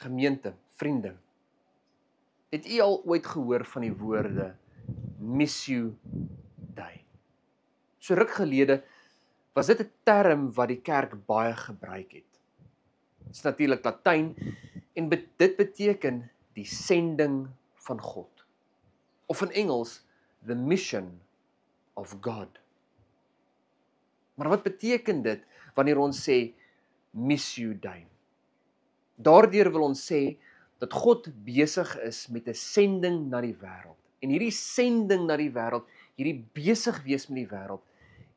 Gemeente, vriende, het u al ooit gehoor van die woorde Missio Dei? So ruk gelede was dit 'n term wat die kerk baie gebruik het. Dit is natuurlik Latyn en dit beteken die sending van God. Of in Engels, the mission of God. Maar wat beteken dit wanneer ons sê Missio Dei? Daardeur wil ons sê dat God besig is met 'n sending na die wêreld. En hierdie sending na die wêreld, hierdie besig wees met die wêreld,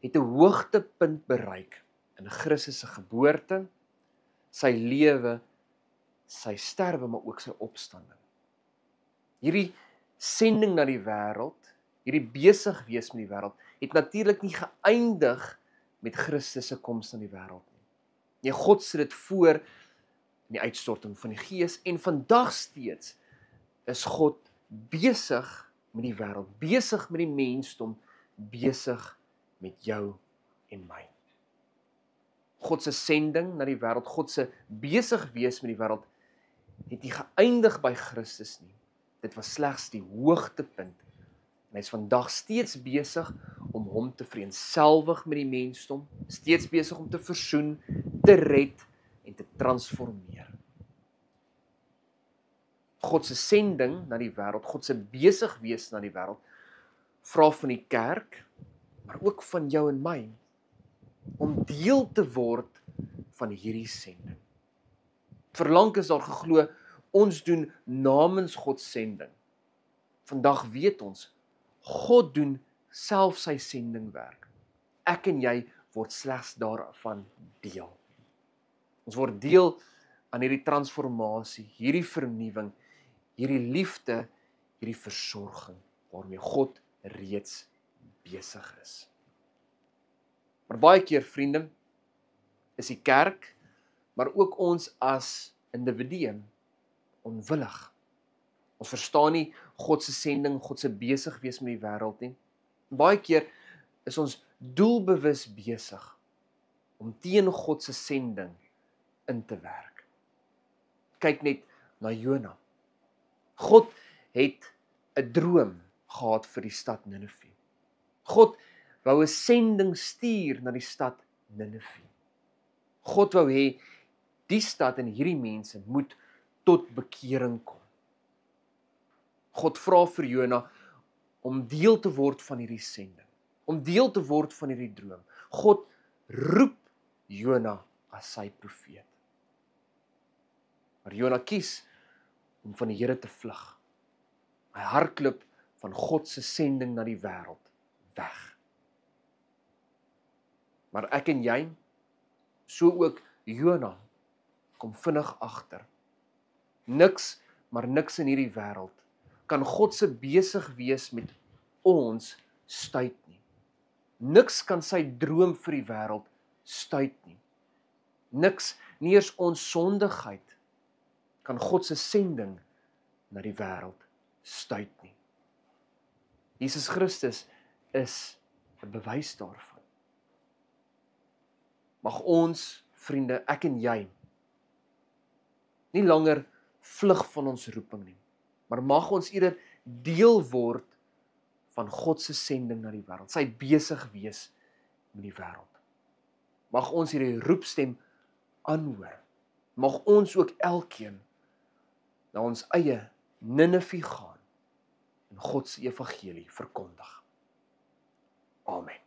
het 'n hoogtepunt bereik in Christus se geboorte, sy lewe, sy sterwe, maar ook sy opstanding. Hierdie sending na die wêreld, hierdie besig wees met die wêreld, het natuurlik nie geëindig met Christus se koms in die wêreld nie. Nee, God sit dit voor in die uitstorting van die Gees en vandag steeds is God besig met die wêreld, besig met die mensdom, besig met jou en my. God se sending na die wêreld, God se besig wees met die wêreld, het nie geëindig by Christus nie. Dit was slegs die hoogtepunt. En hy is vandag steeds besig om hom te vereenselwig met die mensdom, steeds besig om te versoen, te red en te transformeer. God se sending na die wêreld, God se besig wees na die wêreld, vra van die kerk, maar ook van jou en my, om deel te word van hierdie sending. Verlang is daar geglo, ons doen namens God sending. Vandag weet ons, God doen self sy sendingwerk. Ek en jy word slegs daarvan deel. Ons word deel aan hierdie transformasie, hierdie vernuwing, hierdie liefde, hierdie versorging, waarmee God reeds besig is. Maar baie keer, vriende, is die kerk, maar ook ons as individue onwillig. Ons verstaan nie God se sending, God se besig wees met die wêreld nie. Baie keer is ons doelbewus besig om teen God se sending in te werk. Kyk net na Jona. God het 'n droom gehad vir die stad Ninive. God wou 'n sending stuur na die stad Ninive. God wou hê die stad en hierdie mense moet tot bekering kom. God vra vir Jona om deel te word van hierdie sending, om deel te word van hierdie droom. God roep Jona as sy profeet. Maar Jona kies om van die Here te vlug. Hy hardloop van God se sending na die wêreld weg. Maar ek en jy, so ook Jona, kom vinnig agter. Niks, maar niks in hierdie wêreld kan God se besig wees met ons stuit nie. Niks kan sy droom vir die wêreld stuit nie. Niks, nie eers ons sondigheid, kan God se sending na die wêreld stuit nie. Jesus Christus is 'n bewys daarvan. Mag ons, vriende, ek en jy, nie langer vlug van ons roeping nie, maar mag ons eerder deel word van God se sending na die wêreld, sy besig wees met die wêreld. Mag ons hierdie roepstem aanhoor. Mag ons ook elkeen na ons eie Ninive gaan en God se evangelie verkondig. Amen.